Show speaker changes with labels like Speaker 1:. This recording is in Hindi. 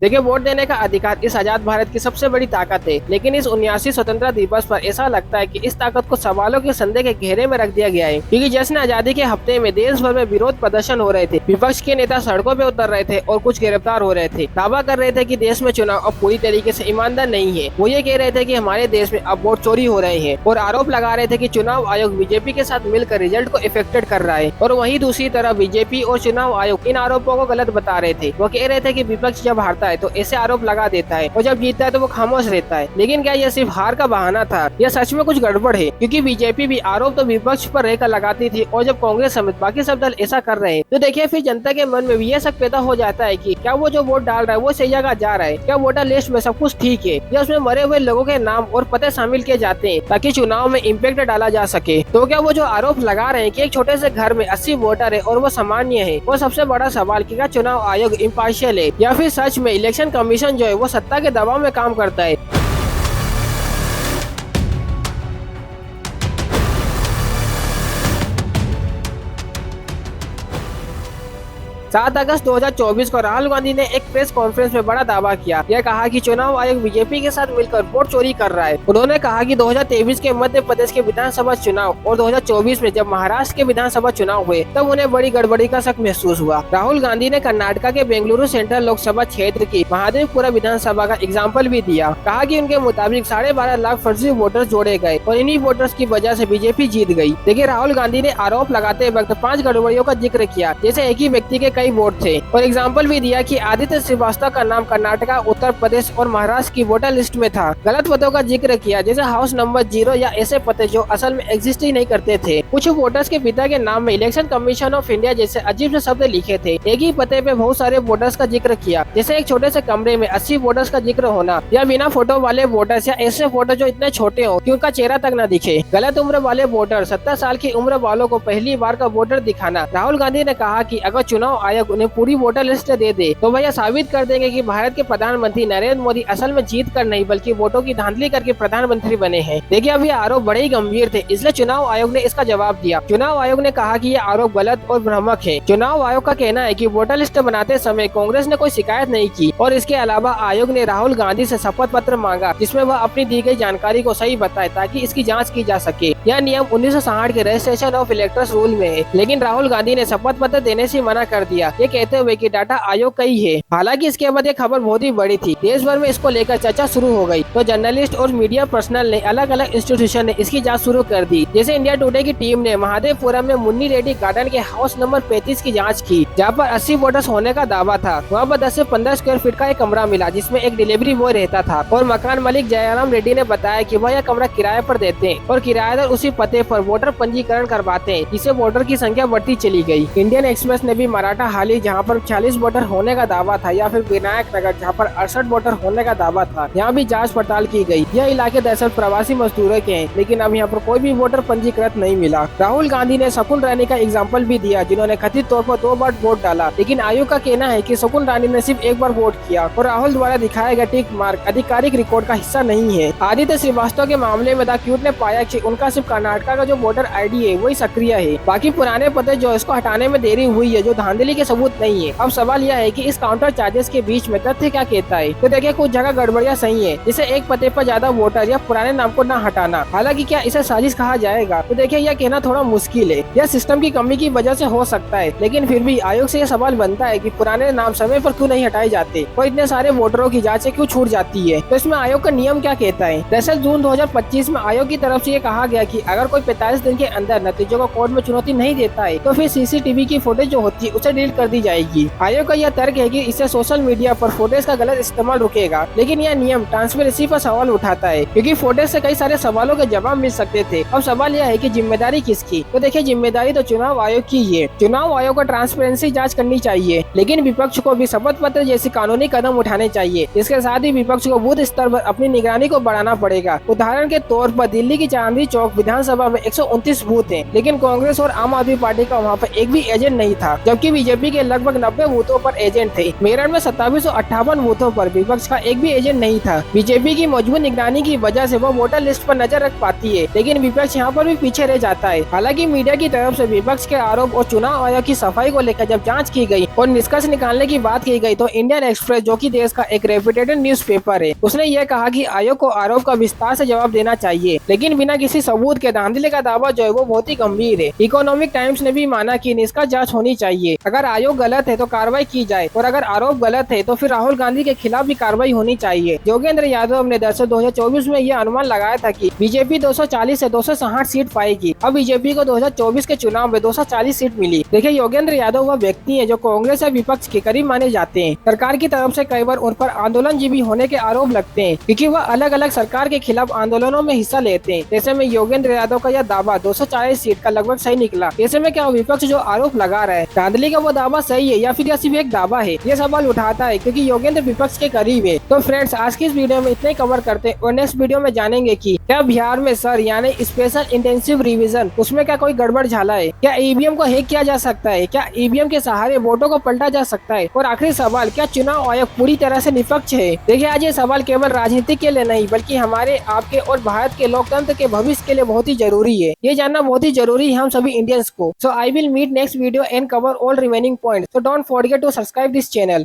Speaker 1: देखिए, वोट देने का अधिकार इस आजाद भारत की सबसे बड़ी ताकत है, लेकिन इस 79 स्वतंत्रता दिवस पर ऐसा लगता है कि इस ताकत को सवालों के संदेह के घेरे में रख दिया गया है। क्योंकि जश्न आजादी के हफ्ते में देश भर में विरोध प्रदर्शन हो रहे थे, विपक्ष के नेता सड़कों पे उतर रहे थे और कुछ गिरफ्तार हो रहे थे। दावा कर रहे थे कि देश में चुनाव अब पूरी तरीके से ईमानदार नहीं है। वो ये कह रहे थे कि हमारे देश में अब वोट चोरी हो रहे हैं और आरोप लगा रहे थे कि चुनाव आयोग बीजेपी के साथ मिलकर रिजल्ट को इफेक्टेड कर रहा है। और वहीं दूसरी तरफ बीजेपी और चुनाव आयोग इन आरोपों को गलत बता रहे थे। वो कह रहे थे कि विपक्ष जब हारता है तो ऐसे आरोप लगा देता है और जब जीतता है तो वो खामोश रहता है। लेकिन क्या यह सिर्फ हार का बहाना था या सच में कुछ गड़बड़ है? क्योंकि बीजेपी भी आरोप तो विपक्ष पर रहकर लगाती थी और जब कांग्रेस समेत बाकी सब दल ऐसा कर रहे हैं तो देखिए फिर जनता के मन में भी यह शक पैदा हो जाता है कि क्या वो जो वोट डाल रहा है वो सही जगह जा रहा है, क्या वोटर लिस्ट में सब कुछ ठीक है या उसमें मरे हुए लोगों के नाम और पते शामिल किए जाते हैं ताकि चुनाव में इम्पैक्ट डाला जा सके। तो क्या वो जो आरोप लगा रहे हैं कि एक छोटे से घर में 80 वोटर है और वो सामान्य है, वो सबसे बड़ा सवाल कि क्या चुनाव आयोग इम्पार्शियल है या फिर सच में इलेक्शन कमीशन जो है वो सत्ता के दबाव में काम करता है। 7 अगस्त 2024 को राहुल गांधी ने एक प्रेस कॉन्फ्रेंस में बड़ा दावा किया। यह कहा कि चुनाव आयोग बीजेपी के साथ मिलकर वोट चोरी कर रहा है। उन्होंने कहा कि 2023 के मध्य प्रदेश के विधानसभा चुनाव और 2024 में जब महाराष्ट्र के विधानसभा चुनाव हुए तब उन्हें बड़ी गड़बड़ी का शक महसूस हुआ। राहुल गांधी ने कर्नाटका के बेंगलुरु सेंट्रल लोकसभा क्षेत्र की महादेवपुरा विधानसभा का एग्जाम्पल भी दिया। कहा कि उनके मुताबिक 12.5 लाख फर्जी वोटर्स जोड़े गए और इन्हीं वोटर्स की वजह से बीजेपी जीत गई। देखिए, राहुल गांधी ने आरोप लगाते वक्त 5 गड़बड़ियों का जिक्र किया, जैसे एक ही व्यक्ति के कई वोट थे और एग्जाम्पल भी दिया कि आदित्य श्रीवास्तव का नाम कर्नाटका, उत्तर प्रदेश और महाराष्ट्र की वोटर लिस्ट में था। गलत पतों का जिक्र किया, जैसे हाउस नंबर 0 या ऐसे पते जो असल में एग्जिस्ट ही नहीं करते थे। कुछ वोटर्स के पिता के नाम में इलेक्शन कमीशन ऑफ इंडिया जैसे अजीब से शब्द लिखे थे। एक ही पते पे बहुत सारे वोटर्स का जिक्र किया, जैसे एक छोटे से कमरे में 80 वोटर्स का जिक्र होना या बिना फोटो वाले वोटर्स या ऐसे फोटो जो इतने छोटे हो कि उनका चेहरा तक न दिखे। गलत उम्र वाले वोटर 70 साल की उम्र वालों को पहली बार का वोटर दिखाना। राहुल गांधी ने कहा कि अगर चुनाव आयोग उन्हें पूरी वोटर लिस्ट दे दे तो वह साबित कर देंगे कि भारत के प्रधानमंत्री नरेंद्र मोदी असल में जीत कर नहीं बल्कि वोटों की धांधली करके प्रधानमंत्री बने हैं। देखिए, अब ये आरोप बड़े ही गंभीर थे, इसलिए चुनाव आयोग ने इसका जवाब दिया। चुनाव आयोग ने कहा कि ये आरोप गलत और भ्रामक है। चुनाव आयोग का कहना है कि वोटर लिस्ट बनाते समय कांग्रेस ने कोई शिकायत नहीं की और इसके अलावा आयोग ने राहुल गांधी से शपथ पत्र मांगा जिसमें वह अपनी दी गई जानकारी को सही बताए ताकि इसकी जाँच की जा सके। यह नियम 1960 के रजिस्ट्रेशन ऑफ इलेक्टर्स रूल में है, लेकिन राहुल गांधी ने शपथ पत्र देने से मना कर दिया, ये कहते हुए कि डाटा आयोग का ही है। हालांकि इसके बाद ये खबर बहुत ही बड़ी थी, देश भर में इसको लेकर चर्चा शुरू हो गई। तो जर्नलिस्ट और मीडिया पर्सनल ने अलग अलग इंस्टीट्यूशन ने इसकी जांच शुरू कर दी। जैसे इंडिया टुडे की टीम ने महादेवपुरम में मुन्नी रेड्डी गार्डन के हाउस नंबर 35 की जांच की, जहां पर 80 वोटर्स होने का दावा था। वहां पर 10 से 15 स्क्वायर फीट का एक कमरा मिला जिसमें एक डिलीवरी बॉय रहता था और मकान मालिक जयराम रेड्डी ने बताया कि वह यह कमरा किराए पर देते हैं और किराएदार उसी पते पर वोटर पंजीकरण करवाते हैं, जिससे वोटर की संख्या बढ़ती चली गई। इंडियन एक्सप्रेस ने भी मराठा हाली जहाँ पर 40 वोटर होने का दावा था या फिर विनायक नगर जहाँ पर 68 वोटर होने का दावा था, यहाँ भी जांच पड़ताल की गई। यह इलाके दरअसल प्रवासी मजदूरों के हैं, लेकिन अब यहाँ पर कोई भी वोटर पंजीकृत नहीं मिला। राहुल गांधी ने शकुन रानी का एग्जाम्पल भी दिया, जिन्होंने कथित तौर पर 2 बार वोट डाला, लेकिन आयोग का कहना है कि शकुन रानी ने सिर्फ 1 बार वोट किया और राहुल द्वारा दिखाया गया टिक मार्क आधिकारिक रिकॉर्ड का हिस्सा नहीं है। आदित्य श्रीवास्तव के मामले में द क्यूट ने पाया कि उनका सिर्फ कर्नाटका का जो वोटर ID है वही सक्रिय है, बाकी पुराने पते जो इसको हटाने में देरी हुई है, जो धांधली के सबूत नहीं है। अब सवाल यह है कि इस काउंटर चार्जेस के बीच में तथ्य क्या कहता है। तो देखिए, कुछ जगह गड़बड़ियां सही है, जैसे एक पते पर ज्यादा वोटर या पुराने नाम को न हटाना। हालांकि क्या इसे साजिश कहा जाएगा, तो देखिए यह कहना थोड़ा मुश्किल है। यह सिस्टम की कमी की वजह से हो सकता है, लेकिन फिर भी आयोग से यह सवाल बनता है कि पुराने नाम समय पर क्यों नहीं हटाए जाते और इतने सारे वोटरों की जाँच क्यों छूट जाती है। तो इसमें आयोग का नियम क्या कहता है। दरअसल जून 2025 में आयोग की तरफ से ये कहा गया कि अगर कोई 45 दिन के अंदर नतीजों को कोर्ट में चुनौती नहीं देता है तो फिर CCTV की फुटेज जो होती है उसे डिलीट कर दी जाएगी। आयोग का यह तर्क है कि इससे सोशल मीडिया पर फुटेज का गलत इस्तेमाल रुकेगा, लेकिन यह नियम ट्रांसपेरेंसी पर सवाल उठाता है क्योंकि फुटेज से कई सारे सवालों के जवाब मिल सकते थे। अब सवाल यह है कि जिम्मेदारी किसकी। तो देखिए, जिम्मेदारी तो चुनाव आयोग की है। चुनाव आयोग को ट्रांसपेरेंसी जांच करनी चाहिए, लेकिन विपक्ष को भी शपथ पत्र जैसे कानूनी कदम उठाने चाहिए। इसके साथ ही विपक्ष को बूथ स्तर पर अपनी निगरानी को बढ़ाना पड़ेगा। उदाहरण के तौर पर दिल्ली की चांदनी चौक विधानसभा में 129 बूथ है, लेकिन कांग्रेस और आम आदमी पार्टी का वहाँ पर एक भी एजेंट नहीं था, जबकि बीजेपी बीजेपी के लगभग 90 बूथों पर एजेंट थे। मेरठ में 2758 बूथों पर विपक्ष का एक भी एजेंट नहीं था। बीजेपी की मजबूत निगरानी की वजह से वो वोटर लिस्ट पर नजर रख पाती है, लेकिन विपक्ष यहाँ पर भी पीछे रह जाता है। हालांकि मीडिया की तरफ से विपक्ष के आरोप और चुनाव आयोग की सफाई को लेकर जब जांच की गई और निष्कर्ष निकालने की बात की गई, तो इंडियन एक्सप्रेस, जो कि देश का एक रेप्यूटेड न्यूज़पेपर है, उसने यह कहा कि आयोग को आरोप का विस्तार से जवाब देना चाहिए, लेकिन बिना किसी सबूत के धांधली का दावा जो है वो बहुत ही गंभीर है। इकोनॉमिक टाइम्स ने भी माना कि निष्कर्ष जांच होनी चाहिए। अगर आयोग गलत है तो कार्रवाई की जाए, और अगर आरोप गलत है तो फिर राहुल गांधी के खिलाफ भी कार्रवाई होनी चाहिए। योगेंद्र यादव ने दरअसल 2024 में यह अनुमान लगाया था कि बीजेपी 240 से 260 सीट पाएगी। अब बीजेपी को 2024 के चुनाव में 240 सीट मिली। देखिए, योगेंद्र यादव वह व्यक्ति है जो कांग्रेस या विपक्ष के करीब माने जाते हैं। सरकार की तरफ से कई बार उन पर आंदोलनजीवी होने के आरोप लगते हैं, क्योंकि वह अलग अलग सरकार के खिलाफ आंदोलनों में हिस्सा लेते हैं। ऐसे में योगेंद्र यादव का यह दावा 240 सीट का लगभग सही निकला। ऐसे में क्या विपक्ष जो आरोप लगा रहा है धांधली का वो दावा सही है या फिर यह सिर्फ एक दावा है, ये सवाल उठाता है, क्योंकि योगेंद्र विपक्ष के करीब है। तो फ्रेंड्स, आज की इस वीडियो में इतना ही कवर करते हैं और नेक्स्ट वीडियो में जानेंगे कि क्या बिहार में सर यानी स्पेशल इंटेंसिव रिवीजन, उसमें क्या कोई गड़बड़ झाला है? क्या ईवीएम को हैक किया जा सकता है? क्या ईवीएम के सहारे वोटों को पलटा जा सकता है? और आखिरी सवाल, क्या चुनाव आयोग पूरी तरह से निष्पक्ष है? देखिए, आज ये सवाल केवल राजनीति के लिए नहीं बल्कि हमारे, आपके और भारत के लोकतंत्र के भविष्य के लिए बहुत ही जरूरी है। ये जानना बहुत ही जरूरी है हम सभी इंडियंस को। So I will meet next video and cover all remaining points. So don't forget to subscribe this channel.